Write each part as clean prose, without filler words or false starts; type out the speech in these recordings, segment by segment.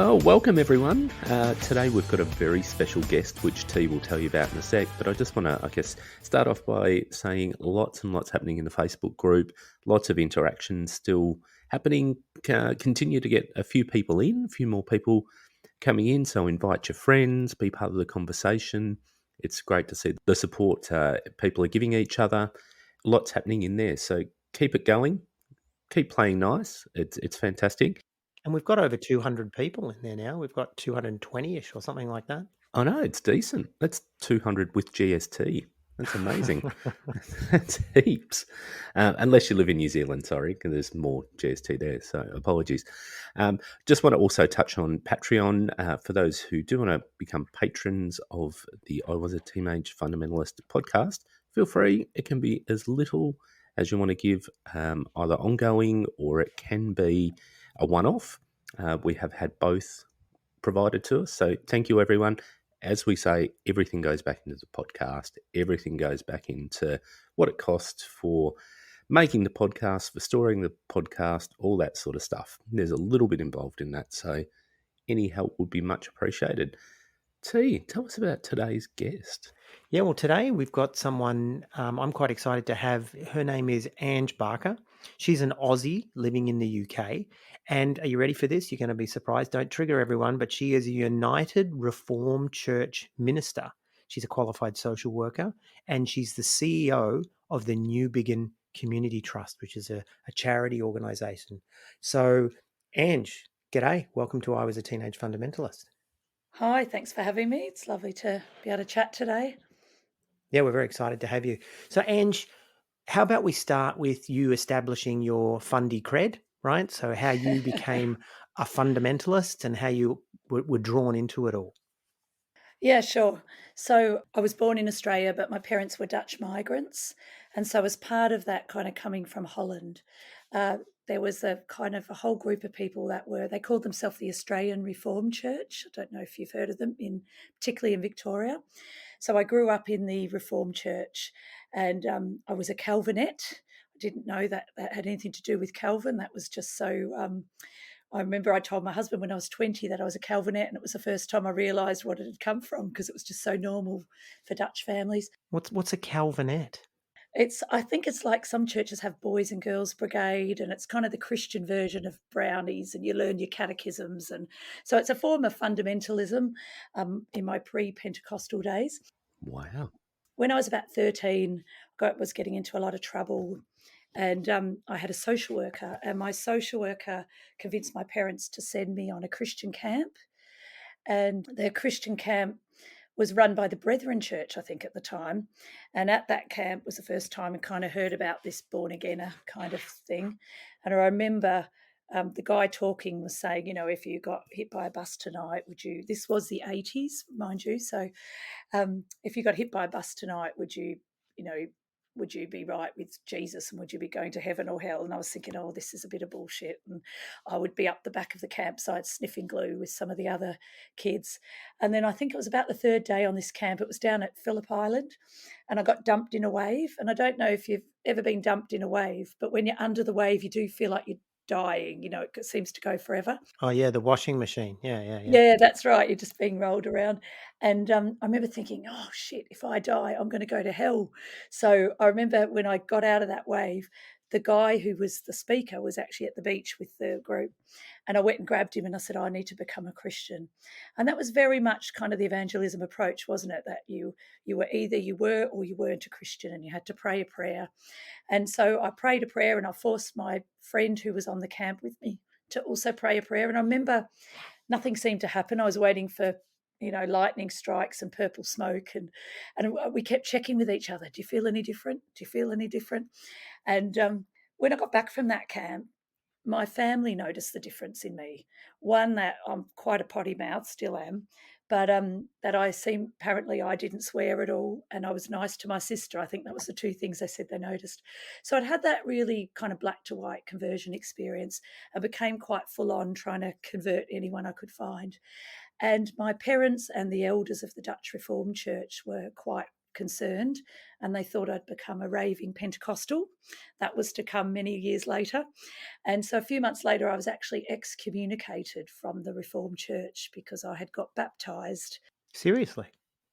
Well, welcome everyone. Today we've got a very special guest, which T will tell you about in a sec. But I just want to, start off by saying lots and lots happening in the Facebook group. Lots of interactions still happening. Continue to get a few people in, a few more people coming in. So invite your friends, be part of the conversation. It's great to see the support people are giving each other. Lots happening in there. So keep it going. Keep playing nice. It's fantastic. And we've got over 200 people in there now. We've got 220-ish or something like that. I know, it's decent. That's 200 with GST. That's amazing. That's heaps. Unless you live in New Zealand, sorry, because there's more GST there, so apologies. Just want to also touch on Patreon. For those who do want to become patrons of the I Was a Teenage Fundamentalist podcast, feel free. It can be as little as you want to give, either ongoing or it can be a one-off. We have had both provided to us. So thank you, everyone. As we say, everything goes back into the podcast. Everything goes back into what it costs for making the podcast, for storing the podcast, all that sort of stuff. There's a little bit involved in that. So any help would be much appreciated. T, tell us about today's guest. Yeah, well, today we've got someone I'm quite excited to have. Her name is Anji Barker. She's an Aussie living in the UK. And are you ready for this? You're going to be surprised. Don't trigger everyone, but she is a United Reformed Church minister. She's a qualified social worker, and she's the CEO of the New Begin Community Trust, which is a charity organisation. So, Ange, g'day. Welcome to I Was a Teenage Fundamentalist. Hi, thanks for having me. It's lovely to be able to chat today. Yeah, we're very excited to have you. So, Ange, how about we start with you establishing your fundy cred, right? So, how you became a fundamentalist and how you were drawn into it all. Yeah, sure. So I was born in Australia, but my parents were Dutch migrants. And so, as part of that kind of coming from Holland, there was a kind of a whole group of people they called themselves the Australian Reformed Church. I don't know if you've heard of them, particularly in Victoria. So I grew up in the Reformed Church and I was a Calvinette. I didn't know that had anything to do with Calvin. That was just so. I remember I told my husband when I was 20 that I was a Calvinette, and it was the first time I realised what it had come from because it was just so normal for Dutch families. What's a Calvinette? I think it's like some churches have boys and girls brigade, and it's kind of the Christian version of brownies, and you learn your catechisms, and so it's a form of fundamentalism in my pre-Pentecostal days. Wow. When I was about 13, I was getting into a lot of trouble. And I had a social worker, and my social worker convinced my parents to send me on a Christian camp. And the Christian camp was run by the Brethren Church, I think, at the time. And at that camp was the first time I kind of heard about this born-againer kind of thing. And I remember the guy talking was saying, if you got hit by a bus tonight, this was the 80s, mind you. So if you got hit by a bus tonight, would you be right with Jesus, and would you be going to heaven or hell? And I was thinking, oh, this is a bit of bullshit. And I would be up the back of the campsite sniffing glue with some of the other kids. And then I think it was about the third day on this camp. It was down at Phillip Island, and I got dumped in a wave. And I don't know if you've ever been dumped in a wave, but when you're under the wave, you do feel like you're dying. It seems to go forever. Oh, yeah, the washing machine. Yeah. Yeah, that's right. You're just being rolled around. And I remember thinking, oh, shit, if I die, I'm going to go to hell. So I remember when I got out of that wave, the guy who was the speaker was actually at the beach with the group. And I went and grabbed him and I said, I need to become a Christian. And that was very much kind of the evangelism approach, wasn't it? That you were either you were or you weren't a Christian, and you had to pray a prayer. And so I prayed a prayer, and I forced my friend who was on the camp with me to also pray a prayer. And I remember nothing seemed to happen. I was waiting for, lightning strikes and purple smoke. And we kept checking with each other. Do you feel any different? Do you feel any different? And when I got back from that camp, my family noticed the difference in me. One, that I'm quite a potty mouth, still am, but apparently I didn't swear at all, and I was nice to my sister. I think that was the two things they said they noticed. So I'd had that really kind of black to white conversion experience. I became quite full on trying to convert anyone I could find. And my parents and the elders of the Dutch Reformed Church were quite concerned, and they thought I'd become a raving Pentecostal. That was to come many years later. And so a few months later, I was actually excommunicated from the Reformed Church because I had got baptised. Seriously?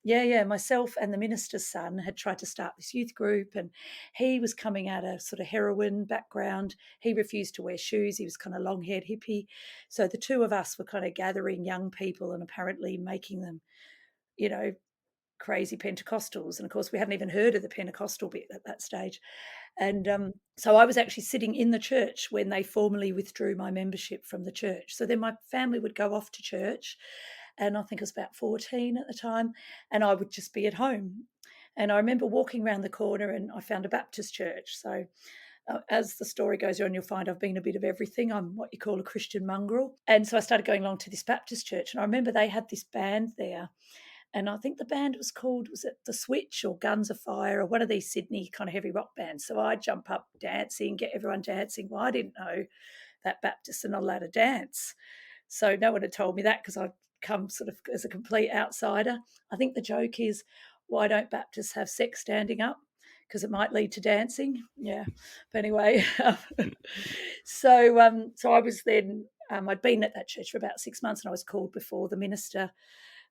Yeah. Myself and the minister's son had tried to start this youth group, and he was coming out of sort of heroin background. He refused to wear shoes. He was kind of long-haired hippie. So the two of us were kind of gathering young people and apparently making them, crazy Pentecostals. And of course, we hadn't even heard of the Pentecostal bit at that stage. And so I was actually sitting in the church when they formally withdrew my membership from the church. So then my family would go off to church, and I think I was about 14 at the time, and I would just be at home. And I remember walking around the corner and I found a Baptist church. So as the story goes on, you'll find I've been a bit of everything. I'm what you call a Christian mongrel. And so I started going along to this Baptist church, and I remember they had this band there. And I think the band was it The Switch or Guns of Fire or one of these Sydney kind of heavy rock bands. So I'd jump up dancing, get everyone dancing. Well, I didn't know that Baptists are not allowed to dance. So no one had told me that because I'd come sort of as a complete outsider. I think the joke is, why don't Baptists have sex standing up? Because it might lead to dancing. Yeah. But anyway, so I was then, I'd been at that church for about 6 months, and I was called before the minister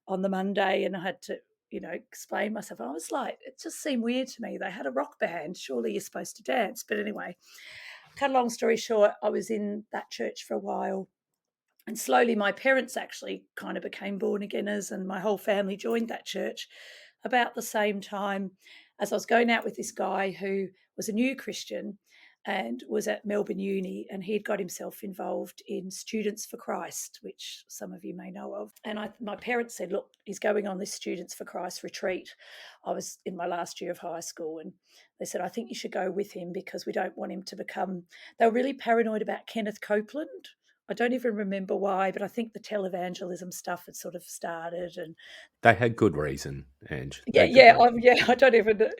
on the Monday, and I had to, explain myself. I was like, it just seemed weird to me. They had a rock band. Surely you're supposed to dance. But anyway, cut a long story short, I was in that church for a while. And slowly my parents actually kind of became born againers, and my whole family joined that church about the same time as I was going out with this guy who was a new Christian and was at Melbourne Uni, and he'd got himself involved in Students for Christ, which some of you may know of. And my parents said, look, he's going on this Students for Christ retreat. I was in my last year of high school, and they said, I think you should go with him because we don't want him to become... They were really paranoid about Kenneth Copeland. I don't even remember why, but I think the televangelism stuff had sort of started, and They had good reason, Ange. They had good yeah. reason. I don't even.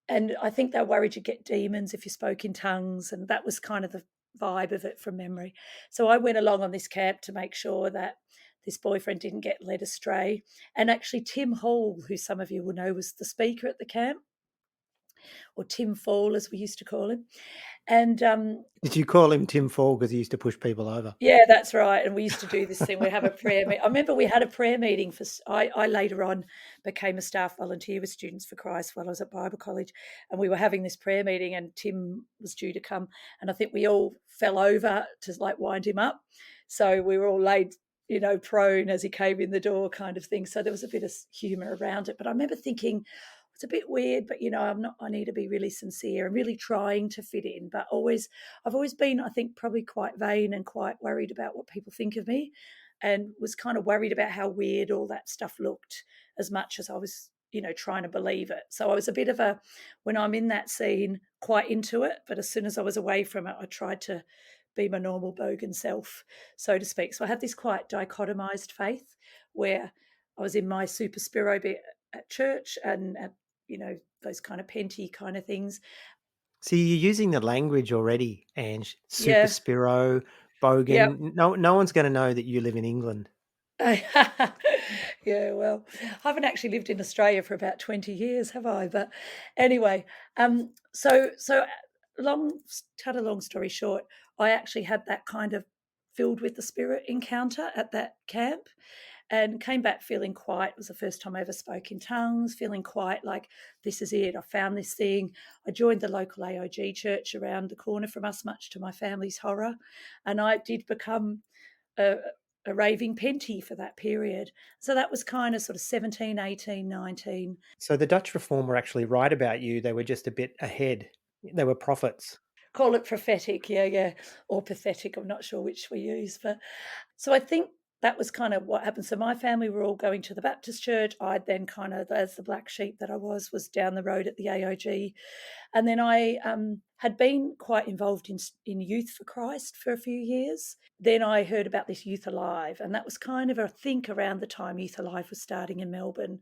And I think they were worried you'd get demons if you spoke in tongues, and that was kind of the vibe of it from memory. So I went along on this camp to make sure that this boyfriend didn't get led astray. And actually, Tim Hall, who some of you will know, was the speaker at the camp, or Tim Fall, as we used to call him. And Did you call him Tim Fall because he used to push people over? yeah, that's right. And we used to do this thing. We'd have a prayer meeting. I remember we had a prayer meeting I later on became a staff volunteer with Students for Christ while I was at Bible college. And we were having this prayer meeting, and Tim was due to come. And I think we all fell over to like wind him up. So we were all laid, prone as he came in the door kind of thing. So there was a bit of humour around it. But I remember thinking, it's a bit weird, but I need to be really sincere and really trying to fit in. But I've always been, I think, probably quite vain and quite worried about what people think of me, and was kind of worried about how weird all that stuff looked as much as I was, trying to believe it. So I was a bit of when I'm in that scene, quite into it. But as soon as I was away from it, I tried to be my normal bogan self, so to speak. So I had this quite dichotomized faith where I was in my super spiro bit at church and at those kind of penty kind of things. So you're using the language already, Ange. Super Yeah. Spiro, Yep. Bogan. No one's going to know that you live in England. Yeah, well, I haven't actually lived in Australia for about 20 years, have I? But anyway, so cut a long story short, I actually had that kind of filled with the Spirit encounter at that camp, and came back feeling it was the first time I ever spoke in tongues, feeling quite like, this is it, I found this thing. I joined the local AOG church around the corner from us, much to my family's horror, and I did become a raving penty for that period. So that was kind of sort of 17, 18, 19. So the Dutch Reform were actually right about you. They were just a bit ahead. They were prophets. Call it prophetic, yeah, or pathetic. I'm not sure which we use. But so I think that was kind of what happened. So my family were all going to the Baptist church. I'd then kind of, as the black sheep that I was down the road at the AOG. And then I had been quite involved in Youth for Christ for a few years. Then I heard about this Youth Alive, and that was kind of, I think, around the time Youth Alive was starting in Melbourne.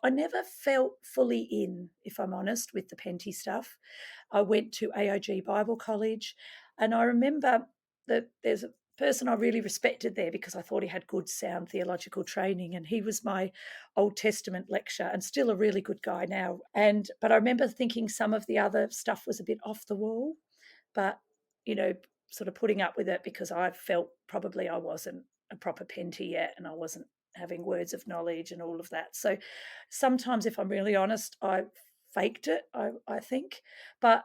I never felt fully in, if I'm honest, with the Penty stuff. I went to AOG Bible College, and I remember that there's person I really respected there because I thought he had good, sound theological training, and he was my Old Testament lecturer and still a really good guy now. But I remember thinking some of the other stuff was a bit off the wall, but, sort of putting up with it because I felt probably I wasn't a proper penty yet and I wasn't having words of knowledge and all of that. So sometimes, if I'm really honest, I faked it, I think. But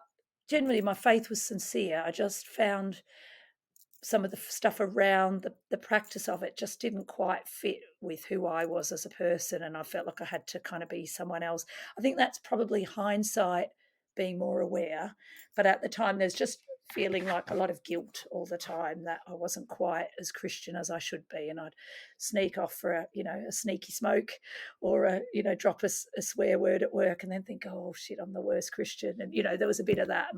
generally, my faith was sincere. I just found some of the stuff around the practice of it just didn't quite fit with who I was as a person, and I felt like I had to kind of be someone else. I think that's probably hindsight, being more aware, but at the time there's just feeling like a lot of guilt all the time that I wasn't quite as Christian as I should be, and I'd sneak off for a sneaky smoke, or drop a swear word at work and then think, oh shit, I'm the worst Christian, and there was a bit of that.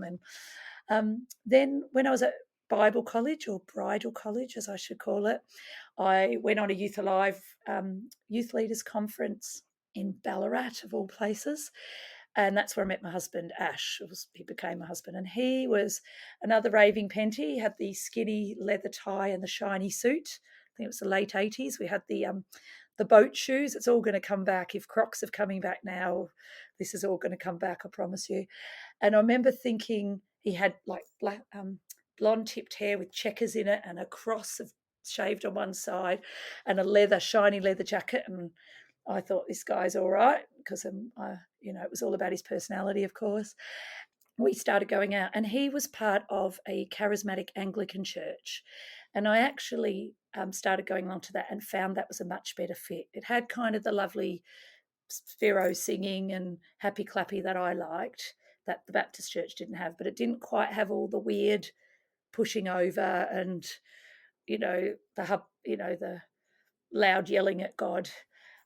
And then when I was at Bible college, or bridal college as I should call it, I went on a Youth Alive youth leaders conference in Ballarat, of all places. And that's where I met my husband, Ash. He became my husband. And he was another raving penty. He had the skinny leather tie and the shiny suit. I think it was the late 80s. We had the boat shoes. It's all going to come back. If Crocs are coming back now, this is all going to come back, I promise you. And I remember thinking he had like blonde tipped hair with checkers in it and a cross shaved on one side and a shiny leather jacket. And I thought, this guy's all right, because it was all about his personality, of course. We started going out, and he was part of a charismatic Anglican church. And I actually started going along to that and found that was a much better fit. It had kind of the lovely Sphero singing and happy clappy that I liked, that the Baptist church didn't have, but it didn't quite have all the weird pushing over and, the loud yelling at God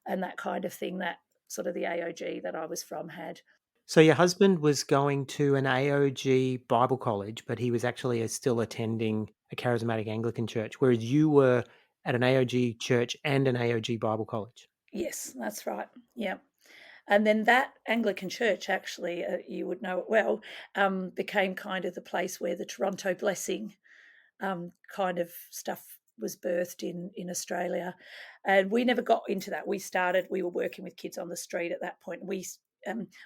and that kind of thing that sort of the AOG that I was from had. So your husband was going to an AOG Bible college, but he was actually still attending a charismatic Anglican church, whereas you were at an AOG church and an AOG Bible college. Yes, that's right. Yeah. And then that Anglican church, actually, you would know it well, became kind of the place where the Toronto Blessing kind of stuff was birthed in Australia. And we never got into that. We were working with kids on the street at that point.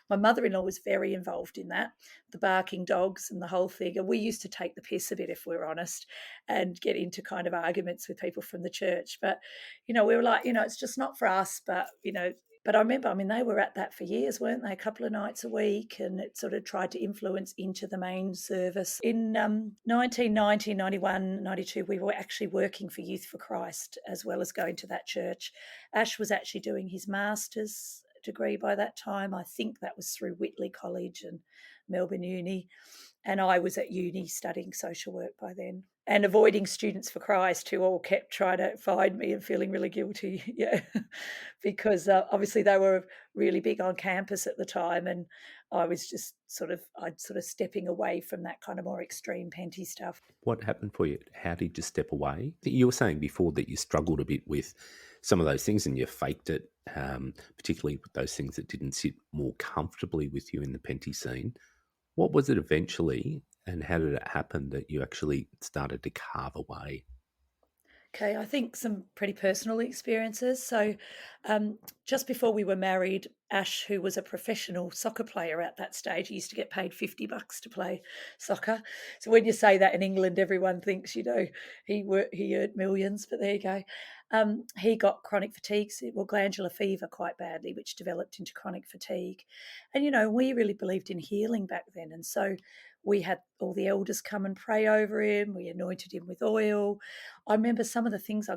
My mother-in-law was very involved in that, the barking dogs and the whole thing. And we used to take the piss a bit, if we're honest, and get into kind of arguments with people from the church. But, we were like, it's just not for us. But I remember, they were at that for years, weren't they? A couple of nights a week, and it sort of tried to influence into the main service. In 1990, 91, 92, we were actually working for Youth for Christ as well as going to that church. Ash was actually doing his master's degree by that time. I think that was through Whitley College and Melbourne Uni. And I was at uni studying social work by then, and avoiding Students for Christ, who all kept trying to find me and feeling really guilty. Yeah, because obviously they were really big on campus at the time, and I was just sort of stepping away from that kind of more extreme penty stuff. What happened for you? How did you step away? You were saying before that you struggled a bit with some of those things and you faked it, particularly with those things that didn't sit more comfortably with you in the penty scene. What was it eventually, and how did it happen that you actually started to carve away? Okay, I think some pretty personal experiences. So just before we were married, Ash, who was a professional soccer player at that stage, he used to get paid $50 to play soccer. So when you say that in England, everyone thinks, he earned millions, but there you go. He got chronic fatigue, glandular fever quite badly, which developed into chronic fatigue. And, we really believed in healing back then. And so we had all the elders come and pray over him. We anointed him with oil. I remember some of the things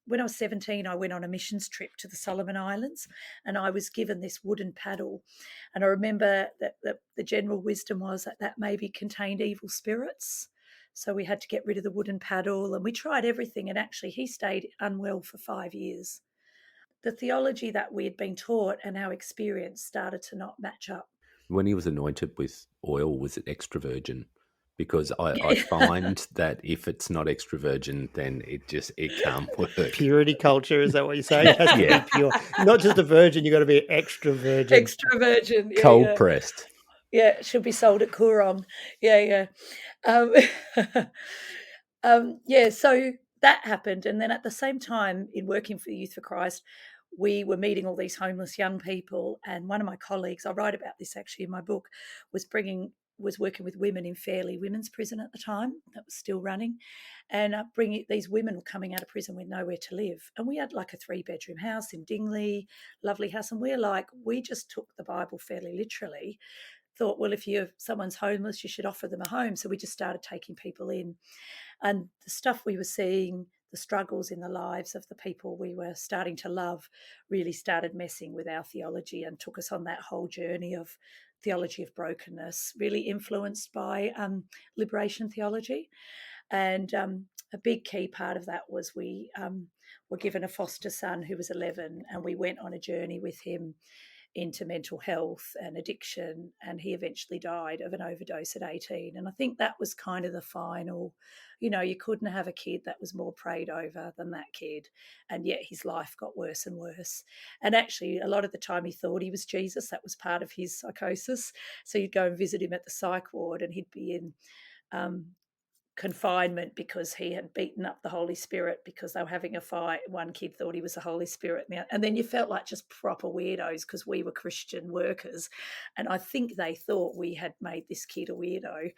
when I was 17, I went on a missions trip to the Solomon Islands, and I was given this wooden paddle. And I remember that the general wisdom was that maybe contained evil spirits. So we had to get rid of the wooden paddle, and we tried everything. And actually, he stayed unwell for 5 years. The theology that we had been taught and our experience started to not match up. When he was anointed with oil, was it extra virgin? Because I find that if it's not extra virgin, then it can't work. Purity culture, is that what you're saying? It has to be pure. Not just a virgin, you've got to be extra virgin. Extra virgin. Yeah, cold pressed. Yeah, it should be sold at Coorong. Yeah. So that happened. And then at the same time, in working for Youth for Christ, we were meeting all these homeless young people. And one of my colleagues, I write about this actually in my book, was working with women in Fairley Women's Prison at the time, that was still running, and bringing these women were coming out of prison with nowhere to live. And we had like a 3-bedroom house in Dingley, lovely house. And we just took the Bible fairly literally, thought, well, if someone's homeless, you should offer them a home. So we just started taking people in. And the stuff we were seeing, the struggles in the lives of the people we were starting to love, really started messing with our theology and took us on that whole journey of theology of brokenness, really influenced by liberation theology. And a big key part of that was we were given a foster son who was 11, and we went on a journey with him into mental health and addiction, and he eventually died of an overdose at 18. And I think that was kind of the final, you couldn't have a kid that was more prayed over than that kid, and yet his life got worse and worse. And actually a lot of the time he thought he was Jesus. That was part of his psychosis. So you'd go and visit him at the psych ward, and he'd be in confinement because he had beaten up the Holy Spirit because they were having a fight. One kid thought he was the Holy Spirit. And then you felt like just proper weirdos because we were Christian workers. And I think they thought we had made this kid a weirdo.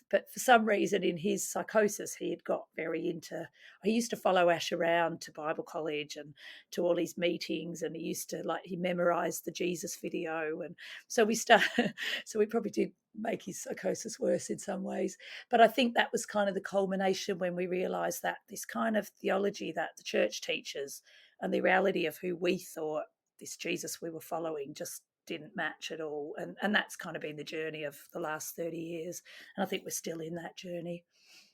But for some reason in his psychosis, he had got very into, he used to follow Ash around to Bible college and to all his meetings. And he memorized the Jesus video. And so so we probably did make his psychosis worse in some ways. But I think that was kind of the culmination when we realised that this kind of theology that the church teaches and the reality of who we thought this Jesus we were following just didn't match at all. And that's kind of been the journey of the last 30 years. And I think we're still in that journey.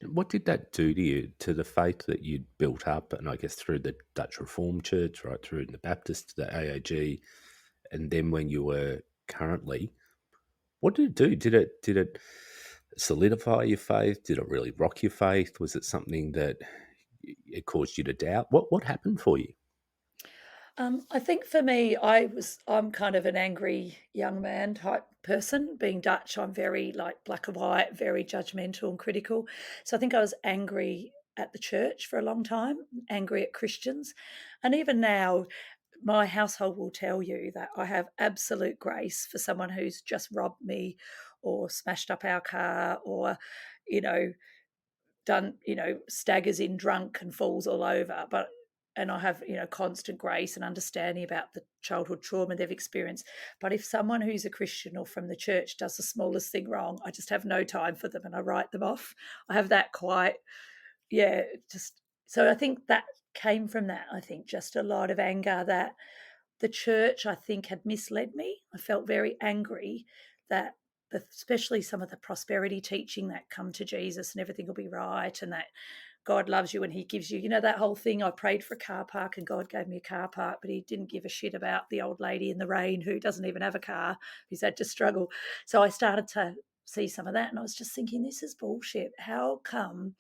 What did that do to you, to the faith that you'd built up, and I guess through the Dutch Reformed Church, right through the Baptist, the AAG, and then when you were currently, what did it do? Did it solidify your faith? Did it really rock your faith? Was it something that it caused you to doubt? What happened for you? I think for me, I'm kind of an angry young man type person. Being Dutch, I'm very like black and white, very judgmental and critical. So I think I was angry at the church for a long time, angry at Christians. And even now, my household will tell you that I have absolute grace for someone who's just robbed me or smashed up our car or, you know, done, staggers in drunk and falls all over. And I have, constant grace and understanding about the childhood trauma they've experienced. But if someone who's a Christian or from the church does the smallest thing wrong, I just have no time for them and I write them off. I have that quite, just so I think that came from that. I think just a lot of anger that the church, I think, had misled me. I felt very angry that especially some of the prosperity teaching that come to Jesus and everything will be right and that God loves you and he gives you, that whole thing. I prayed for a car park and God gave me a car park, but he didn't give a shit about the old lady in the rain who doesn't even have a car, who's had to struggle. So I started to see some of that and I was just thinking, this is bullshit. How come,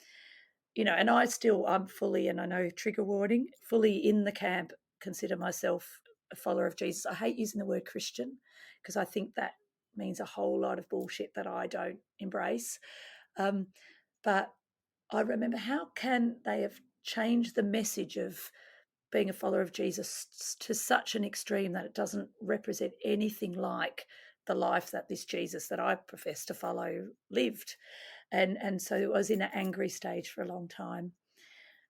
and I'm fully, and I know trigger warning, fully in the camp, consider myself a follower of Jesus. I hate using the word Christian because I think that means a whole lot of bullshit that I don't embrace. But I remember, how can they have changed the message of being a follower of Jesus to such an extreme that it doesn't represent anything like the life that this Jesus that I profess to follow lived. And so I was in an angry stage for a long time.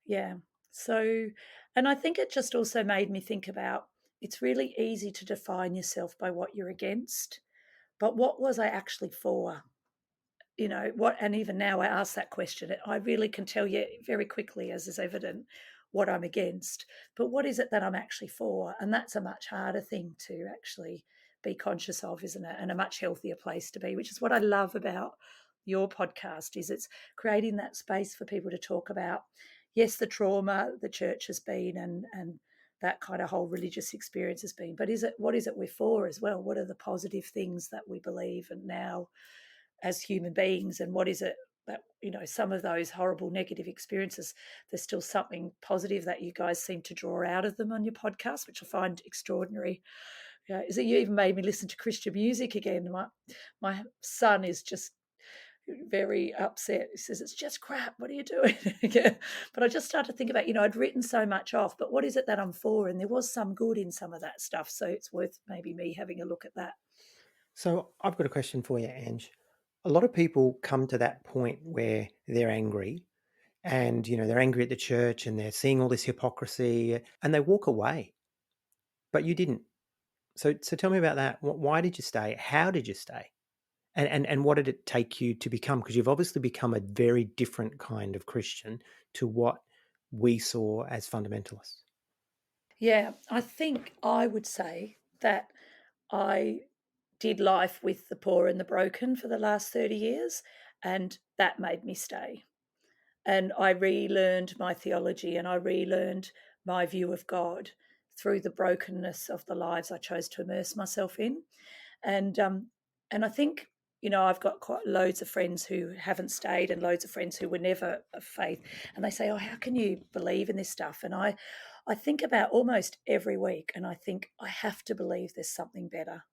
Yeah. So, and I think it just also made me think about, it's really easy to define yourself by what you're against, but what was I actually for? And even now I ask that question, I really can tell you very quickly, as is evident, what I'm against, but what is it that I'm actually for? And that's a much harder thing to actually be conscious of, isn't it? And a much healthier place to be, which is what I love about your podcast, is it's creating that space for people to talk about, yes, the trauma the church has been and that kind of whole religious experience has been, but what is it we're for as well? What are the positive things that we believe and now as human beings, and what is it that, some of those horrible negative experiences, there's still something positive that you guys seem to draw out of them on your podcast, which I find extraordinary. Is that you even made me listen to Christian music again. My son is just, very upset. He says, "It's just crap. What are you doing?" Yeah. But I just started to think about, I'd written so much off, but what is it that I'm for? And there was some good in some of that stuff. So it's worth maybe me having a look at that. So I've got a question for you, Ange. A lot of people come to that point where they're angry and, they're angry at the church and they're seeing all this hypocrisy and they walk away, but you didn't. So tell me about that. Why did you stay? How did you stay? And what did it take you to become? Because you've obviously become a very different kind of Christian to what we saw as fundamentalists. Yeah, I think I would say that I did life with the poor and the broken for the last 30 years, and that made me stay. And I relearned my theology and I relearned my view of God through the brokenness of the lives I chose to immerse myself in. And I think, I've got quite loads of friends who haven't stayed and loads of friends who were never of faith, and they say, "Oh, how can you believe in this stuff?" And I think about almost every week, and I think I have to believe there's something better,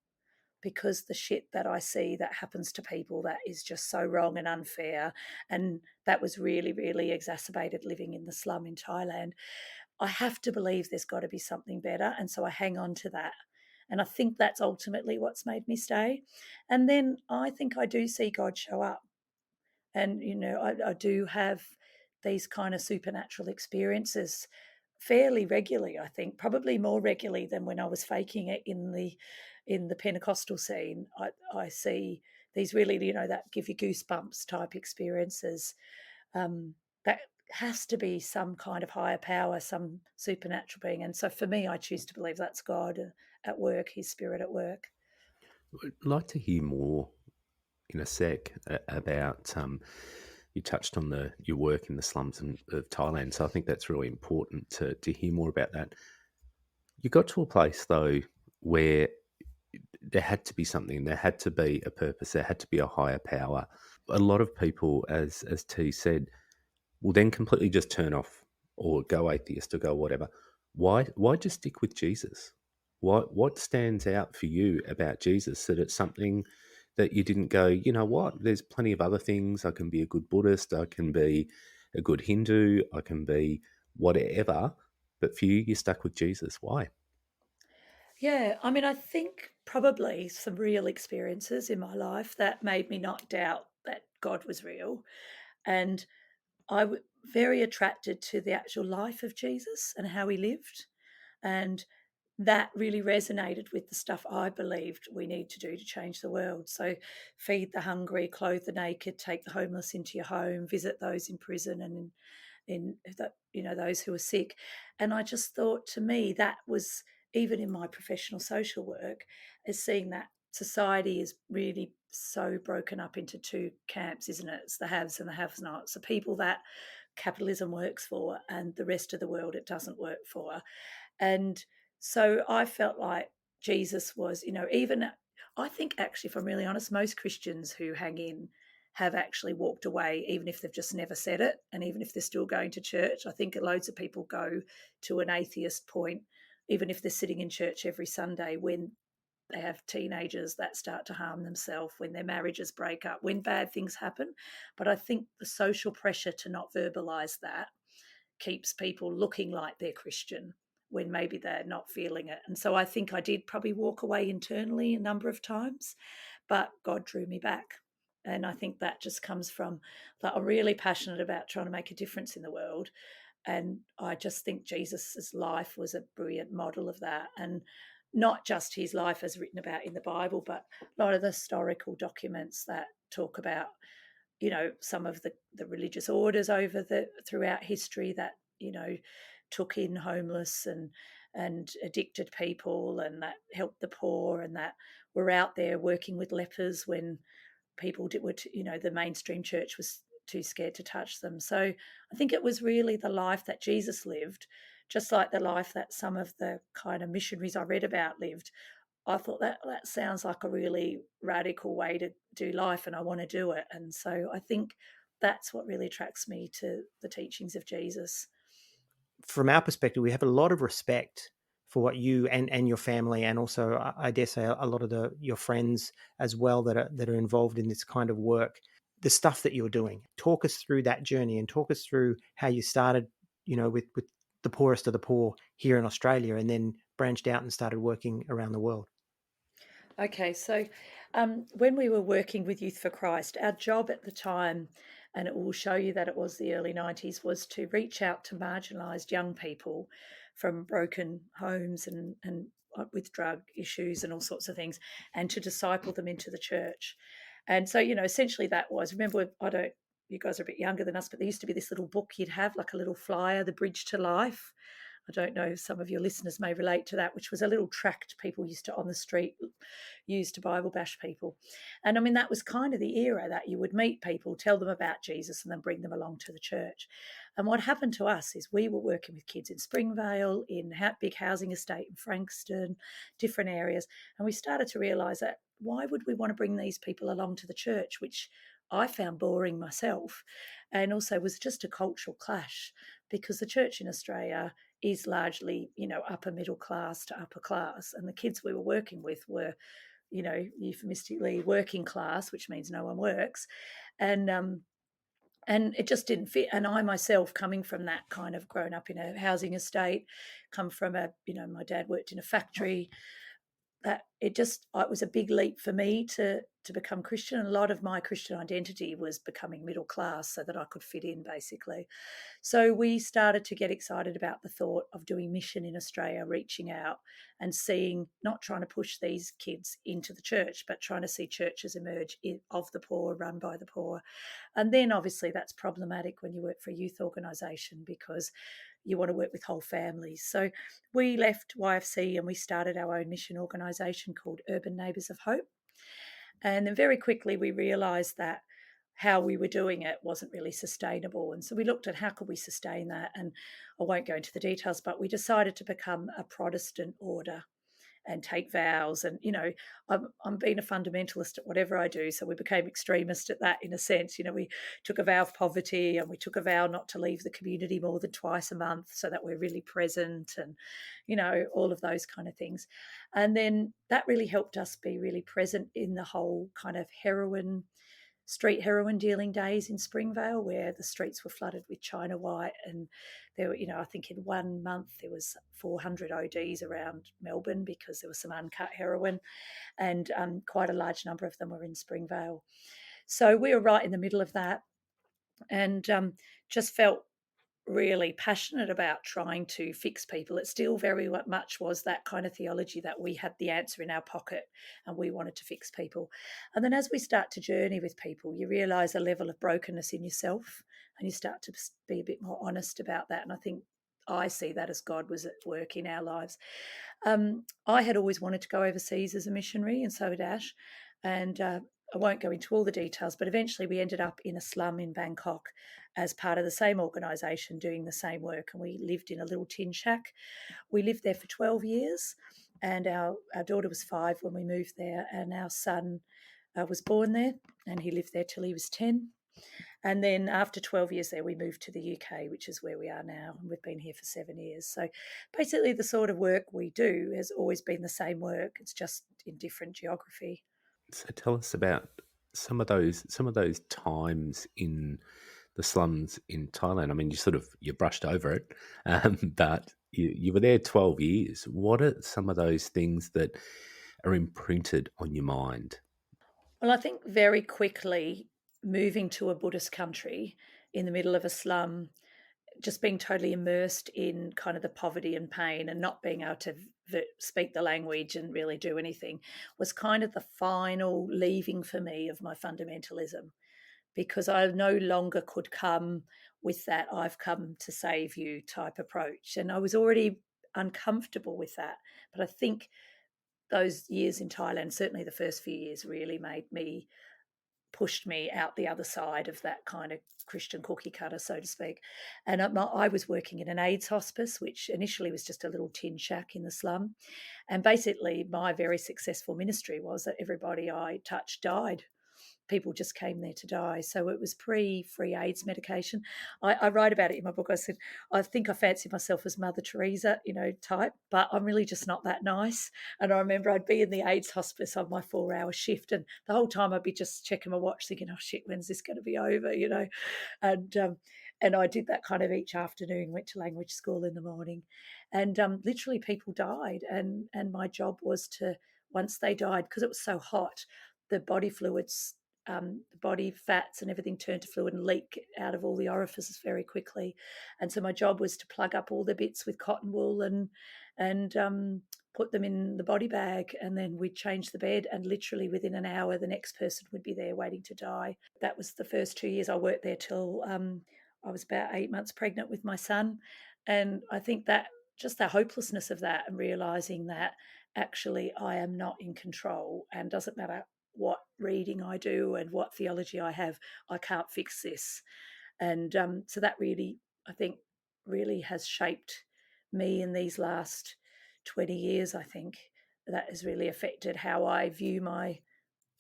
because the shit that I see that happens to people, that is just so wrong and unfair. And that was really, really exacerbated living in the slum in Thailand. I have to believe there's got to be something better. And so I hang on to that. And I think that's ultimately what's made me stay. And then I think I do see God show up. And, I do have these kind of supernatural experiences fairly regularly, I think, probably more regularly than when I was faking it in the Pentecostal scene. I see these really, that give you goosebumps type experiences. That has to be some kind of higher power, some supernatural being. And so for me, I choose to believe that's God at work, his spirit at work. I'd like to hear more in a sec about you touched on your work in the slums of Thailand, so I think that's really important to hear more about that. You got to a place though where there had to be something, there had to be a purpose, there had to be a higher power. A lot of people, as T said, will then completely just turn off or go atheist or go whatever. Why just stick with Jesus? What stands out for you about Jesus that it's something that you didn't go, you know what, there's plenty of other things. I can be a good Buddhist, I can be a good Hindu, I can be whatever. But for you, you're stuck with Jesus. Why? Yeah, I mean, I think probably some real experiences in my life that made me not doubt that God was real. And I was very attracted to the actual life of Jesus and how he lived. And that really resonated with the stuff I believed we need to do to change the world. So, feed the hungry, clothe the naked, take the homeless into your home, visit those in prison and in that, those who are sick. And I just thought, to me, that was, even in my professional social work, is seeing that society is really so broken up into two camps, isn't it? It's the haves and the have-nots, the people that capitalism works for and the rest of the world it doesn't work for. And so I felt like Jesus was, even, I think actually, if I'm really honest, most Christians who hang in have actually walked away, even if they've just never said it. And even if they're still going to church, I think loads of people go to an atheist point, even if they're sitting in church every Sunday, when they have teenagers that start to harm themselves, when their marriages break up, when bad things happen. But I think the social pressure to not verbalize that keeps people looking like they're Christian when maybe they're not feeling it. And so I think I did probably walk away internally a number of times, but God drew me back. And I think that just comes from that I'm really passionate about trying to make a difference in the world. And I just think Jesus's life was a brilliant model of that. And not just his life as written about in the Bible, but a lot of the historical documents that talk about, some of the religious orders throughout history that, took in homeless and addicted people, and that helped the poor, and that were out there working with lepers when people the mainstream church was too scared to touch them. So I think it was really the life that Jesus lived, just like the life that some of the kind of missionaries I read about lived. I thought that sounds like a really radical way to do life, and I want to do it. And so I think that's what really attracts me to the teachings of Jesus. From our perspective, we have a lot of respect for what you and your family, and also I dare say a lot of your friends as well that are involved in this kind of work. the stuff that you're doing. Talk us through that journey and talk us through how you started, with the poorest of the poor here in Australia, and then branched out and started working around the world. Okay, so when we were working with Youth for Christ, our job at the time, and it will show you that it was the early 90s, was to reach out to marginalised young people from broken homes and with drug issues and all sorts of things, and to disciple them into the church. And so, essentially that was, remember, you guys are a bit younger than us, but there used to be this little book you'd have, like a little flyer, The Bridge to Life. I don't know if some of your listeners may relate to that, which was a little tract people used to on the street use to Bible bash people. And I mean, that was kind of the era that you would meet people, tell them about Jesus, and then bring them along to the church. And what happened to us is we were working with kids in Springvale, in big housing estate in Frankston, different areas. And we started to realise that why would we want to bring these people along to the church, which I found boring myself, and also was just a cultural clash, because the church in Australia is largely, upper middle class to upper class. And the kids we were working with were, euphemistically working class, which means no one works. And it just didn't fit. And I myself, coming from that kind of grown up in a housing estate, come from my dad worked in a factory, that it was a big leap for me to become Christian. And a lot of my Christian identity was becoming middle class so that I could fit in, basically. So we started to get excited about the thought of doing mission in Australia, reaching out and seeing, not trying to push these kids into the church, but trying to see churches emerge of the poor, run by the poor. And then obviously that's problematic when you work for a youth organisation, because you want to work with whole families. So we left YFC and we started our own mission organisation called Urban Neighbours of Hope. And then very quickly we realised that how we were doing it wasn't really sustainable. And so we looked at how could we sustain that. And I won't go into the details, but we decided to become a Protestant order and take vows. And, I'm being a fundamentalist at whatever I do. So we became extremist at that in a sense. We took a vow of poverty, and we took a vow not to leave the community more than twice a month, so that we're really present, and, all of those kind of things. And then that really helped us be really present in the whole kind of street heroin dealing days in Springvale, where the streets were flooded with China white. And there were, I think in 1 month there was 400 ODs around Melbourne because there was some uncut heroin, and quite a large number of them were in Springvale. So we were right in the middle of that, and just felt really passionate about trying to fix people. It still very much was that kind of theology that we had the answer in our pocket and we wanted to fix people. And then as we start to journey with people, you realise a level of brokenness in yourself, and you start to be a bit more honest about that. And I think I see that as God was at work in our lives. I had always wanted to go overseas as a missionary, and so had Ash. And I won't go into all the details, but eventually we ended up in a slum in Bangkok as part of the same organisation doing the same work. And we lived in a little tin shack. We lived there for 12 years, and our daughter was 5 when we moved there, and our son was born there, and he lived there till he was 10. And then after 12 years there, we moved to the UK, which is where we are now. And we've been here for 7 years. So basically the sort of work we do has always been the same work. It's just in different geography. So tell us about some of those times in the slums in Thailand. I mean, you brushed over it, but you were there 12 years. What are some of those things that are imprinted on your mind? Well, I think very quickly moving to a Buddhist country in the middle of a slum, just being totally immersed in kind of the poverty and pain and not being able to speak the language and really do anything was kind of the final leaving for me of my fundamentalism, because I no longer could come with that I've come to save you type approach. And I was already uncomfortable with that. But I think those years in Thailand, certainly the first few years, really pushed me out the other side of that kind of Christian cookie cutter, so to speak. And I was working in an AIDS hospice, which initially was just a little tin shack in the slum. And basically my very successful ministry was that everybody I touched died. people just came there to die. So it was pre-free AIDS medication. I write about it in my book. I said, I think I fancy myself as Mother Teresa, type, but I'm really just not that nice. And I remember I'd be in the AIDS hospice on my 4-hour shift, and the whole time I'd be just checking my watch thinking, oh shit, when's this going to be over, and I did that kind of each afternoon, went to language school in the morning, and literally people died. And my job was to, once they died, because it was so hot, the body fluids, the body fats and everything turned to fluid and leak out of all the orifices very quickly. And so my job was to plug up all the bits with cotton wool and put them in the body bag, and then we'd change the bed, and literally within an hour the next person would be there waiting to die. That was the first 2 years I worked there till I was about 8 months pregnant with my son. And I think that just the hopelessness of that, and realizing that actually I am not in control, and doesn't matter what reading I do and what theology I have, I can't fix this. And so that really, I think, really has shaped me in these last 20 years. I think that has really affected how I view my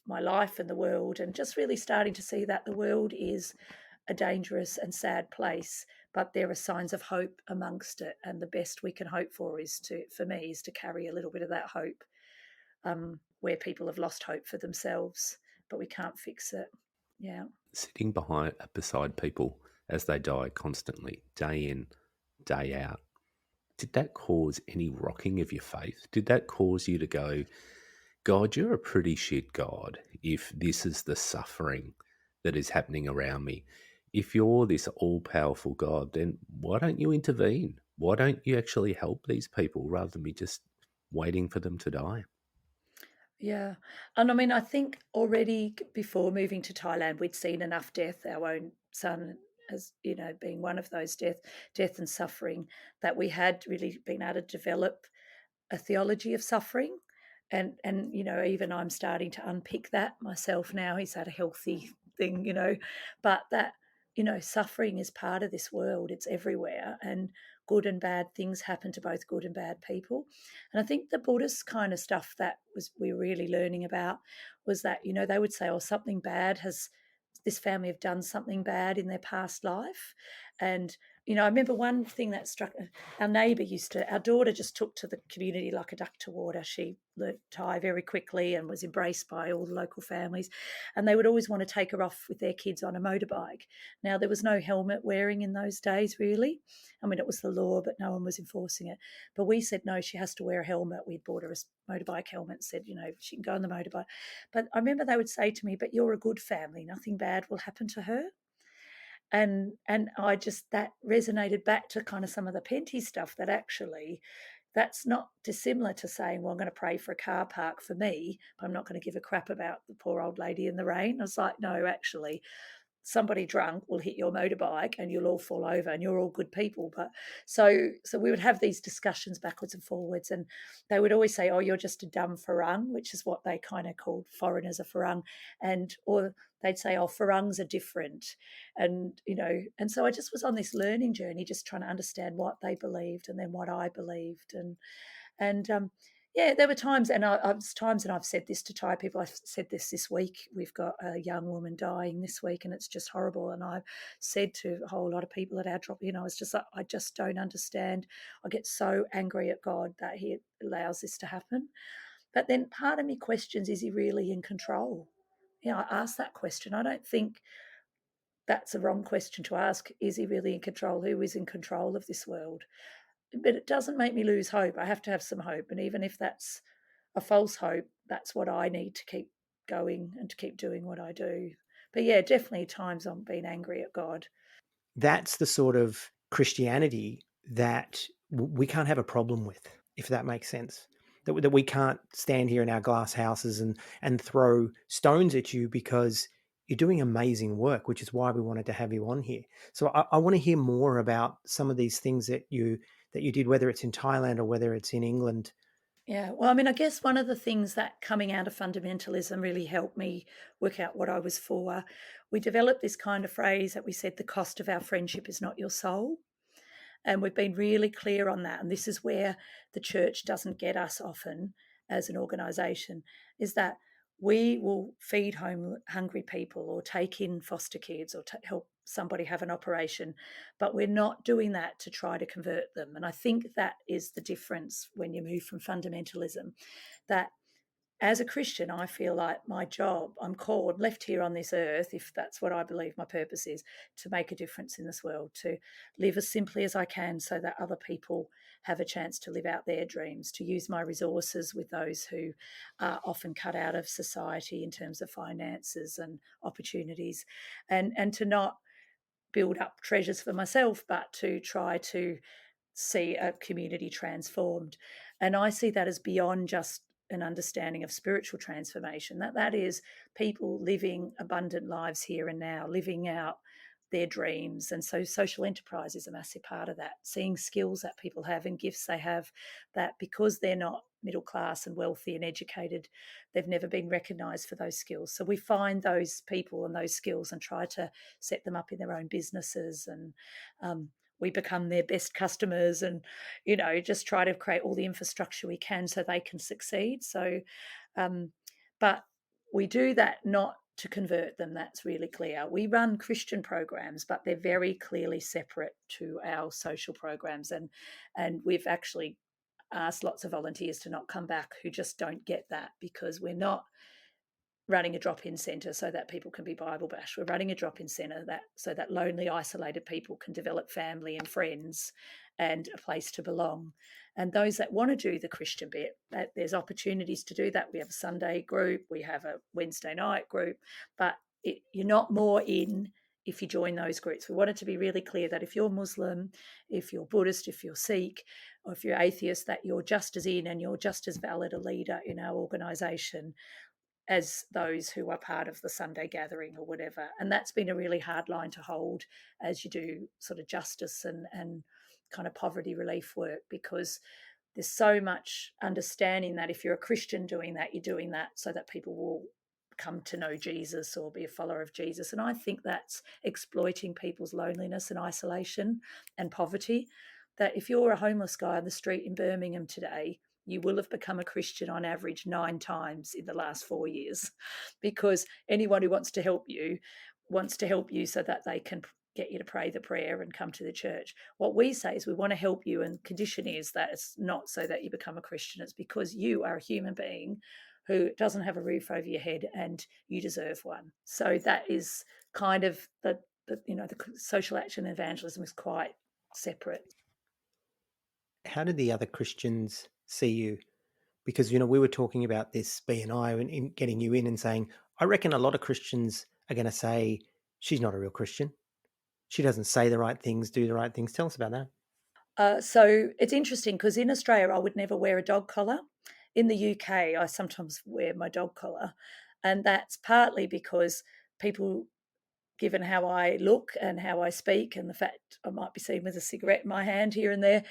life and the world, and just really starting to see that the world is a dangerous and sad place, but there are signs of hope amongst it, and the best we can hope for me is to carry a little bit of that hope, where people have lost hope for themselves, but we can't fix it. Yeah. Sitting beside people as they die constantly, day in, day out, did that cause any rocking of your faith? Did that cause you to go, God, you're a pretty shit God if this is the suffering that is happening around me? If you're this all-powerful God, then why don't you intervene? Why don't you actually help these people rather than be just waiting for them to die? Yeah. And I mean, I think already before moving to Thailand, we'd seen enough death, our own son as, being one of those death and suffering, that we had really been able to develop a theology of suffering. And even I'm starting to unpick that myself now. He's had a healthy thing, but that, suffering is part of this world. It's everywhere, and good and bad things happen to both good and bad people. And I think the Buddhist kind of stuff that we were really learning about was that, they would say, oh, something bad has, this family have done something bad in their past life. And I remember one thing that struck our neighbour our daughter just took to the community like a duck to water. She learnt Thai very quickly and was embraced by all the local families. And they would always want to take her off with their kids on a motorbike. Now, there was no helmet wearing in those days, really. I mean, it was the law, but no one was enforcing it. But we said, no, she has to wear a helmet. We'd bought her a motorbike helmet and said, she can go on the motorbike. But I remember they would say to me, but you're a good family. Nothing bad will happen to her. And I just, that resonated back to kind of some of the Penty stuff, that actually that's not dissimilar to saying, well, I'm going to pray for a car park for me, but I'm not going to give a crap about the poor old lady in the rain. I was like, no, actually, somebody drunk will hit your motorbike and you'll all fall over, and you're all good people. But so we would have these discussions backwards and forwards, and they would always say, oh, you're just a dumb farang, which is what they kind of called foreigners a farang. Or they'd say, oh, farangs are different. And so I just was on this learning journey, just trying to understand what they believed and then what I believed. And yeah, there were times, and I've said this to Thai people. I've said this week. We've got a young woman dying this week, and it's just horrible. And I've said to a whole lot of people at our drop, I was just like, I just don't understand. I get so angry at God that He allows this to happen. But then part of me questions, is He really in control? I ask that question. I don't think that's a wrong question to ask. Is He really in control? Who is in control of this world? But it doesn't make me lose hope. I have to have some hope. And even if that's a false hope, that's what I need to keep going and to keep doing what I do. But yeah, definitely times I'm being angry at God. That's the sort of Christianity that we can't have a problem with, if that makes sense. That we can't stand here in our glass houses and throw stones at you because you're doing amazing work, which is why we wanted to have you on here. So I want to hear more about some of these things that you did, whether it's in Thailand or whether it's in England. Yeah, well, I mean, I guess one of the things that coming out of fundamentalism really helped me work out what I was for. We developed this kind of phrase that we said, the cost of our friendship is not your soul. And we've been really clear on that. And this is where the church doesn't get us often as an organisation, is that we will feed hungry people or take in foster kids or help somebody have an operation, but we're not doing that to try to convert them. And I think that is the difference when you move from fundamentalism, that as a Christian, I feel like my job, I'm called, left here on this earth, if that's what I believe my purpose is, to make a difference in this world, to live as simply as I can so that other people have a chance to live out their dreams, to use my resources with those who are often cut out of society in terms of finances and opportunities, and to not build up treasures for myself, but to try to see a community transformed. And I see that as beyond just an understanding of spiritual transformation, that is people living abundant lives here and now, living out their dreams. And so social enterprise is a massive part of that, seeing skills that people have and gifts they have, that because they're not middle class and wealthy and educated, they've never been recognised for those skills. So we find those people and those skills and try to set them up in their own businesses, and we become their best customers, and just try to create all the infrastructure we can so they can succeed. So but we do that not to convert them, that's really clear. We run Christian programs, but they're very clearly separate to our social programs, and we've actually asked lots of volunteers to not come back who just don't get that, because we're not running a drop-in centre so that people can be Bible bashed. We're running a drop-in centre so that lonely, isolated people can develop family and friends and a place to belong. And those that want to do the Christian bit, that there's opportunities to do that. We have a Sunday group, we have a Wednesday night group, but you're not more in if you join those groups. We want it to be really clear that if you're Muslim, if you're Buddhist, if you're Sikh, or if you're atheist, that you're just as in and you're just as valid a leader in our organisation as those who are part of the Sunday gathering or whatever. And that's been a really hard line to hold as you do sort of justice and kind of poverty relief work, because there's so much understanding that if you're a Christian doing that, you're doing that so that people will come to know Jesus or be a follower of Jesus. And I think that's exploiting people's loneliness and isolation and poverty. That if you're a homeless guy on the street in Birmingham today, you will have become a Christian on average 9 times in the last 4 years, because anyone who wants to help you wants to help you so that they can get you to pray the prayer and come to the church. What we say is we want to help you, and condition is that it's not so that you become a Christian, it's because you are a human being who doesn't have a roof over your head and you deserve one. So that is kind of the social action and evangelism is quite separate. How did the other Christians see you? Because, we were talking about this, B&I, and in getting you in and saying, I reckon a lot of Christians are going to say, she's not a real Christian. She doesn't say the right things, do the right things. Tell us about that. So it's interesting because in Australia, I would never wear a dog collar. In the UK, I sometimes wear my dog collar. And that's partly because people, given how I look and how I speak and the fact I might be seen with a cigarette in my hand here and there,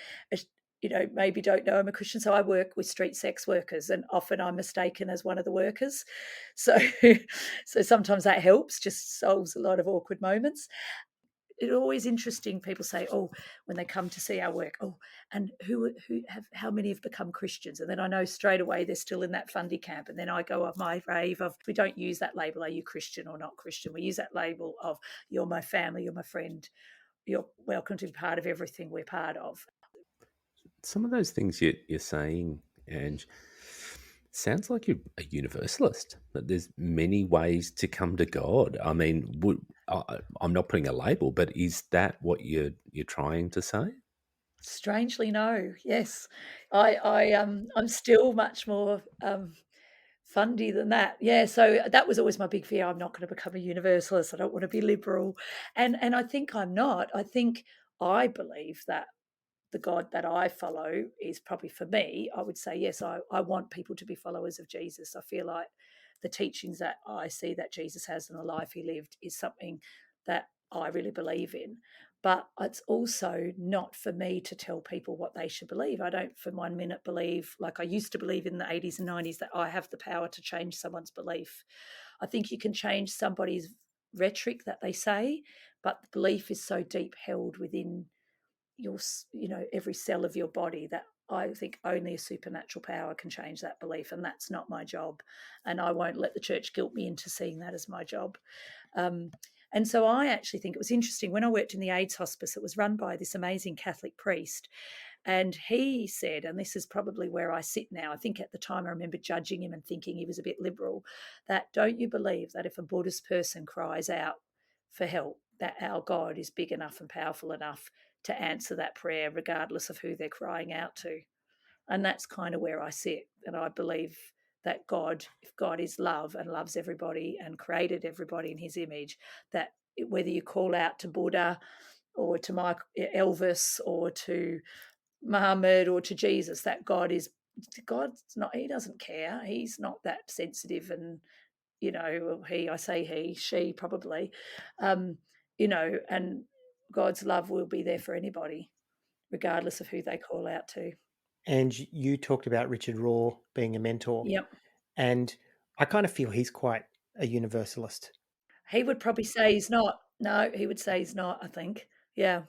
maybe don't know I'm a Christian. So I work with street sex workers, and often I'm mistaken as one of the workers. So, so sometimes that helps, just solves a lot of awkward moments. It's always interesting. People say, "Oh, when they come to see our work, oh, and how many have become Christians?" And then I know straight away they're still in that fundy camp. And then I go on my rave of, we don't use that label, are you Christian or not Christian? We use that label of, you're my family, you're my friend, you're welcome to be part of everything we're part of. Some of those things you're saying, Ange, sounds like you're a universalist, that there's many ways to come to God. I mean, I'm not putting a label, but is that what you're trying to say? Strangely, no. Yes, I'm still much more fundy than that. Yeah, so that was always my big fear. I'm not going to become a universalist. I don't want to be liberal, and I think I'm not. I believe that the God that I follow is probably, for me, I would say, yes, I want people to be followers of Jesus. I feel like the teachings that I see that Jesus has and the life he lived is something that I really believe in. But it's also not for me to tell people what they should believe. I don't for 1 minute believe, like I used to believe in the 80s and 90s, that I have the power to change someone's belief. I think you can change somebody's rhetoric that they say, but the belief is so deep held within your every cell of your body that I think only a supernatural power can change that belief, and that's not my job. And I won't let the church guilt me into seeing that as my job. And so I actually think it was interesting when I worked in the AIDS hospice, it was run by this amazing Catholic priest. And he said, and this is probably where I sit now, I think at the time I remember judging him and thinking he was a bit liberal, that don't you believe that if a Buddhist person cries out for help, that our God is big enough and powerful enough to answer that prayer, regardless of who they're crying out to? And that's kind of where I sit. And I believe that God, if God is love and loves everybody and created everybody in his image, that whether you call out to Buddha or to Elvis or to Muhammad or to Jesus, that God's not, he doesn't care. He's not that sensitive. And, I say he, she probably, and God's love will be there for anybody, regardless of who they call out to. And you talked about Richard Raw being a mentor, Yep. and I kind of feel he's quite a universalist. He would probably say he's not. No, he would say he's not, I think. Yeah.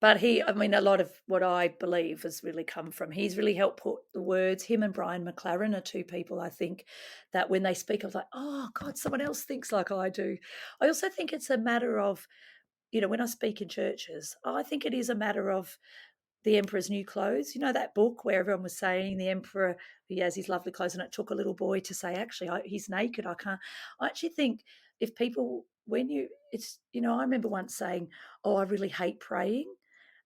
But a lot of what I believe has really come from, he's really helped put the words, him and Brian McLaren are two people, I think, that when they speak, I was like, oh, God, someone else thinks like I do. I also think it's a matter of, when I speak in churches, I think it is a matter of the Emperor's New Clothes. You know that book where everyone was saying the Emperor, he has his lovely clothes, and it took a little boy to say, actually, he's naked. I can't. I actually think if people, I remember once saying, oh, I really hate praying.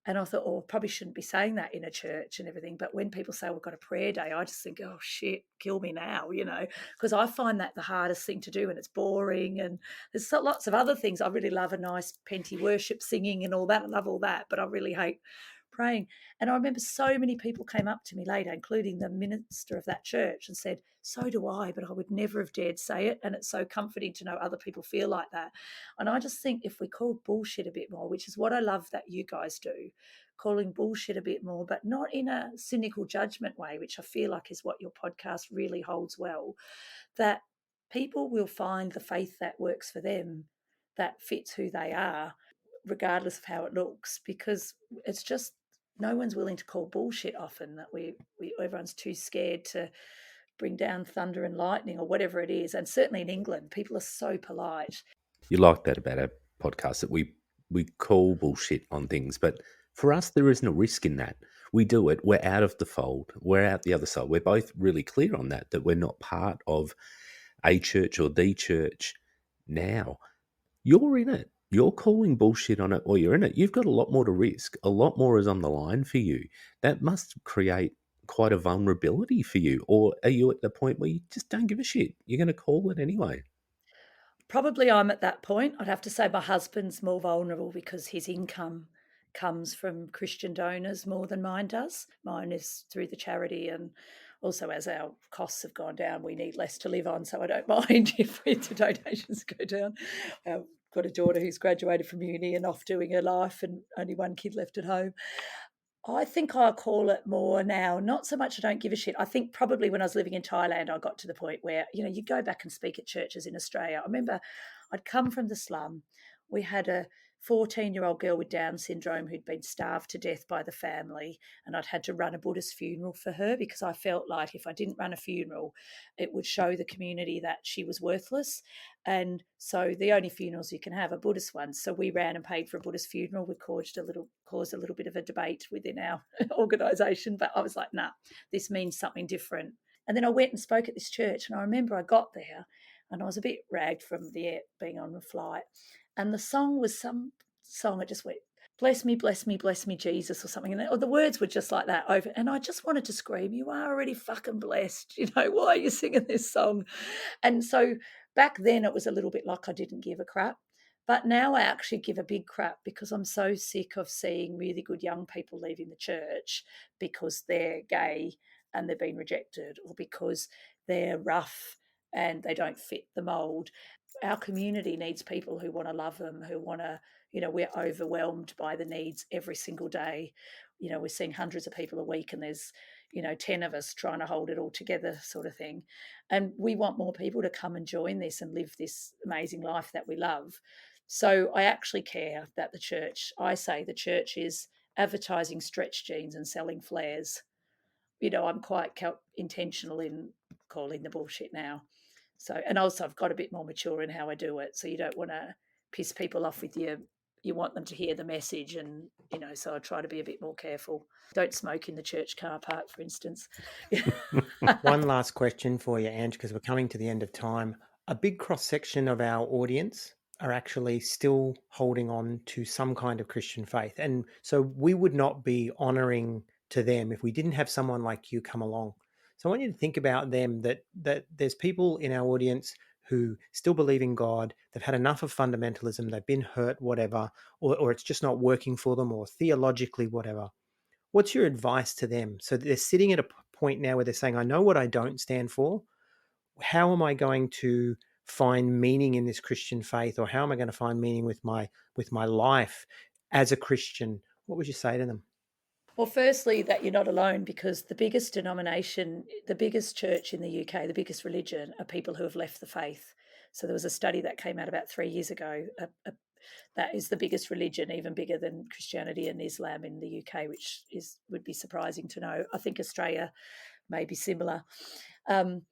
And I thought, oh, I probably shouldn't be saying that in a church and everything. But when people say we've got a prayer day, I just think, oh, shit, kill me now, because I find that the hardest thing to do and it's boring. And there's lots of other things. I really love a nice penty worship singing and all that. I love all that, but I really hate praying. And I remember so many people came up to me later, including the minister of that church, and said, so do I, but I would never have dared say it. And it's so comforting to know other people feel like that. And I just think if we call bullshit a bit more, which is what I love that you guys do, calling bullshit a bit more, but not in a cynical judgment way, which I feel like is what your podcast really holds well, that people will find the faith that works for them, that fits who they are, regardless of how it looks, because it's just no one's willing to call bullshit often, that everyone's too scared to bring down thunder and lightning or whatever it is. And certainly in England, people are so polite. You like that about our podcast, that we call bullshit on things, but for us there isn't a risk in that. We do it, we're out of the fold, we're out the other side. We're both really clear on that we're not part of a church or the church now. You're in it. You're calling bullshit on it, or you're in it. You've got a lot more to risk. A lot more is on the line for you. That must create quite a vulnerability for you. Or are you at the point where you just don't give a shit? You're going to call it anyway. Probably I'm at that point. I'd have to say my husband's more vulnerable because his income comes from Christian donors more than mine does. Mine is through the charity, and also as our costs have gone down, we need less to live on, so I don't mind if the donations go down. I've got a daughter who's graduated from uni and off doing her life, and only one kid left at home. I think I'll call it more now. Not so much I don't give a shit. I think probably when I was living in Thailand, I got to the point where, you go back and speak at churches in Australia. I remember I'd come from the slum. We had a 14-year-old girl with Down syndrome who'd been starved to death by the family, and I'd had to run a Buddhist funeral for her because I felt like if I didn't run a funeral, it would show the community that she was worthless. And so the only funerals you can have are Buddhist ones. So we ran and paid for a Buddhist funeral. We caused a little bit of a debate within our organisation, but I was like, nah, this means something different. And then I went and spoke at this church, and I remember I got there and I was a bit ragged from being on the flight. And the song was some song that just went, bless me, bless me, bless me, Jesus, or something. And the words were just like that over. And I just wanted to scream, you are already fucking blessed. Why are you singing this song? And so back then it was a little bit like I didn't give a crap. But now I actually give a big crap because I'm so sick of seeing really good young people leaving the church because they're gay and they've been rejected, or because they're rough and they don't fit the mold. Our community needs people who want to love them, who want to, we're overwhelmed by the needs every single day. We're seeing hundreds of people a week, and there's, 10 of us trying to hold it all together, sort of thing. And we want more people to come and join this and live this amazing life that we love. So I actually care that I say the church is advertising stretch jeans and selling flares. I'm quite intentional in calling the bullshit now. So, and also I've got a bit more mature in how I do it. So you don't want to piss people off with you want them to hear the message, and so I try to be a bit more careful. Don't smoke in the church car park, for instance. One last question for you, Ange, because we're coming to the end of time. A big cross section of our audience are actually still holding on to some kind of Christian faith. And so we would not be honoring to them if we didn't have someone like you come along. So I want you to think about them, that there's people in our audience who still believe in God. They've had enough of fundamentalism. They've been hurt, whatever, or it's just not working for them, or theologically, whatever. What's your advice to them? So they're sitting at a point now where they're saying, I know what I don't stand for. How am I going to find meaning in this Christian faith? Or how am I going to find meaning with my life as a Christian? What would you say to them? Well, firstly, that you're not alone, because the biggest denomination, the biggest church in the UK, the biggest religion, are people who have left the faith. So there was a study that came out about 3 years ago. That is the biggest religion, even bigger than Christianity and Islam in the UK, which would be surprising to know. I think Australia may be similar. And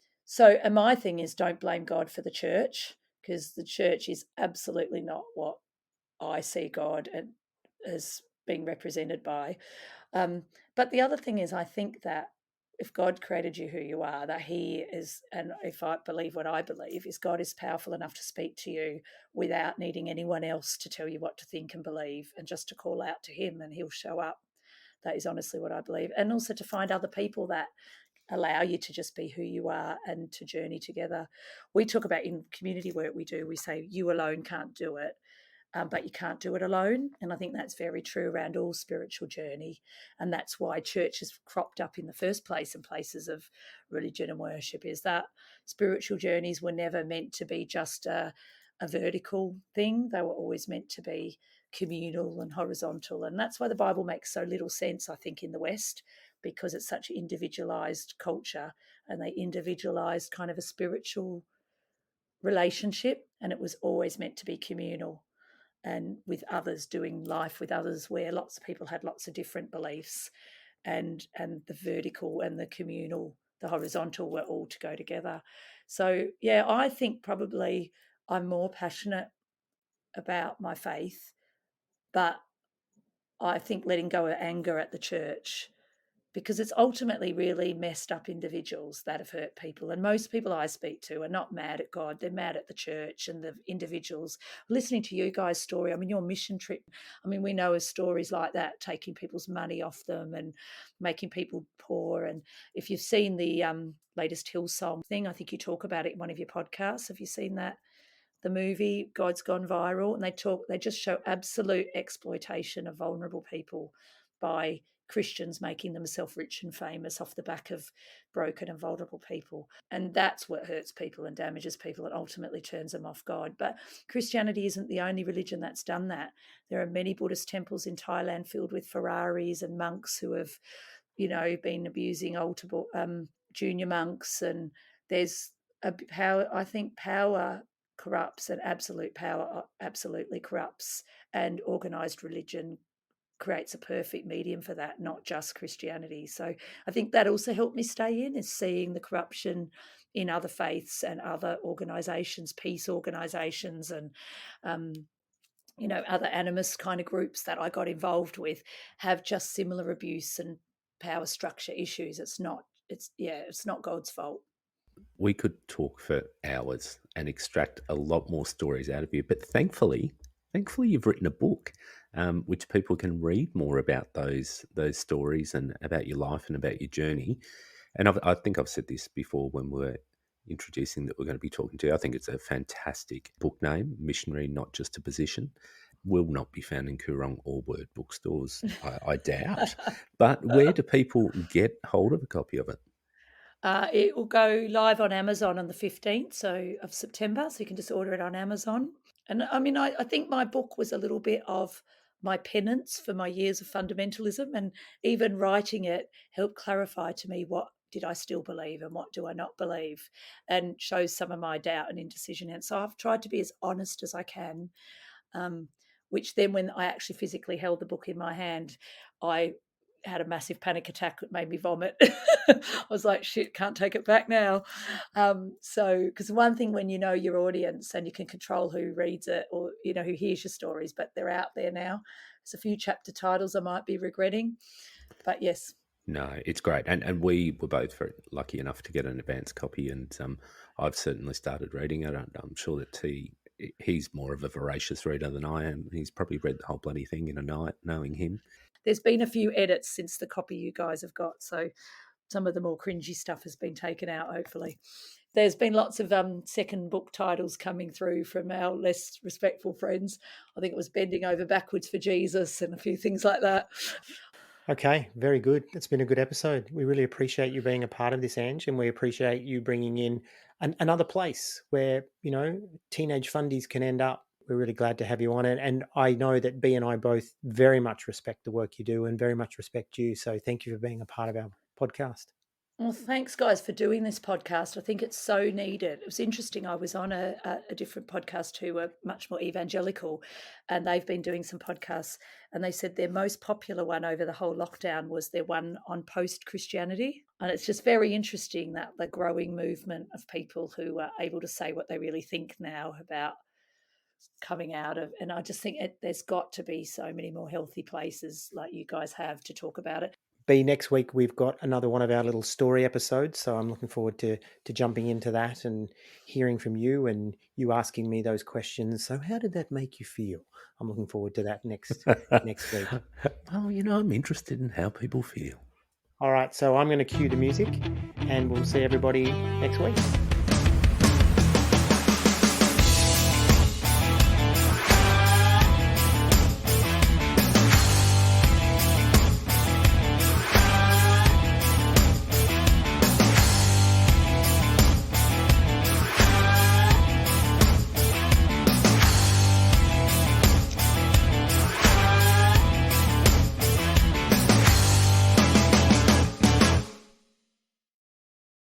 my thing is, don't blame God for the church, because the church is absolutely not what I see God as being represented by. But the other thing is, I think that if God created you who you are, that He is, and if I believe what I believe, is God is powerful enough to speak to you without needing anyone else to tell you what to think and believe, and just to call out to Him and He'll show up. That is honestly what I believe. And also to find other people that allow you to just be who you are and to journey together. We talk about, in community work we do, we say you alone can't do it. But you can't do it alone. And I think that's very true around all spiritual journey. And that's why church has cropped up in the first place in places of religion and worship, is that spiritual journeys were never meant to be just a vertical thing. They were always meant to be communal and horizontal. And that's why the Bible makes so little sense, I think, in the West, because it's such an individualized culture, and they individualized kind of a spiritual relationship, and it was always meant to be communal and with others, doing life with others, where lots of people had lots of different beliefs, and the vertical and the communal, the horizontal, were all to go together. So yeah, I think probably I'm more passionate about my faith, but I think letting go of anger at the church, because it's ultimately really messed up individuals that have hurt people. And most people I speak to are not mad at God, they're mad at the church and the individuals. Listening to you guys' story, I mean, your mission trip, I mean, we know of stories like that, taking people's money off them and making people poor. And if you've seen the latest Hillsong thing, I think you talk about it in one of your podcasts. Have you seen that? The movie God's Gone Viral, and they just show absolute exploitation of vulnerable people by Christians making themselves rich and famous off the back of broken and vulnerable people. And that's what hurts people and damages people and ultimately turns them off God. But Christianity isn't the only religion that's done that. There are many Buddhist temples in Thailand filled with Ferraris and monks who have, been abusing junior monks. And there's a power, I think power corrupts, and absolute power absolutely corrupts, and organised religion creates a perfect medium for that, not just Christianity. So I think that also helped me stay in, is seeing the corruption in other faiths and other organisations, peace organisations, and other animist kind of groups that I got involved with have just similar abuse and power structure issues. It's not God's fault. We could talk for hours and extract a lot more stories out of you, but thankfully you've written a book, which people can read more about those stories and about your life and about your journey. And I think I've said this before when we're introducing that we're going to be talking to you. I think it's a fantastic book name, Missionary, Not Just a Position. Will not be found in Coorong or Word bookstores, I doubt. But where do people get hold of a copy of it? It will go live on Amazon on the 15th of September, so you can just order it on Amazon. And I mean, I think my book was a little bit of my penance for my years of fundamentalism, and even writing it helped clarify to me what did I still believe and what do I not believe, and shows some of my doubt and indecision. And so I've tried to be as honest as I can, which then when I actually physically held the book in my hand, I had a massive panic attack that made me vomit. I was like, shit, can't take it back now. So, because one thing when you know your audience and you can control who reads it or, you know, who hears your stories, but they're out there now. There's a few chapter titles I might be regretting, but yes. No, it's great. And we were both very lucky enough to get an advance copy, and I've certainly started reading it. I'm sure that he's more of a voracious reader than I am. He's probably read the whole bloody thing in a night, knowing him. There's been a few edits since the copy you guys have got, so some of the more cringy stuff has been taken out, hopefully. There's been lots of second book titles coming through from our less respectful friends. I think it was Bending Over Backwards for Jesus and a few things like that. Okay, very good. It's been a good episode. We really appreciate you being a part of this, Ange, and we appreciate you bringing in another place where, you know, teenage fundies can end up. We're really glad to have you on it. And I know that B and I both very much respect the work you do and very much respect you. So thank you for being a part of our podcast. Well, thanks, guys, for doing this podcast. I think it's so needed. It was interesting. I was on a different podcast who were much more evangelical, and they've been doing some podcasts, and they said their most popular one over the whole lockdown was their one on post-Christianity. And it's just very interesting that the growing movement of people who are able to say what they really think now about coming out of, and I just think there's got to be so many more healthy places like you guys have to talk about it. B, next week we've got another one of our little story episodes, so I'm looking forward to jumping into that and hearing from you and you asking me those questions. So how did that make you feel? I'm looking forward to that next week. Well, you know, I'm interested in how people feel. All right, so I'm going to cue the music and we'll see everybody next week.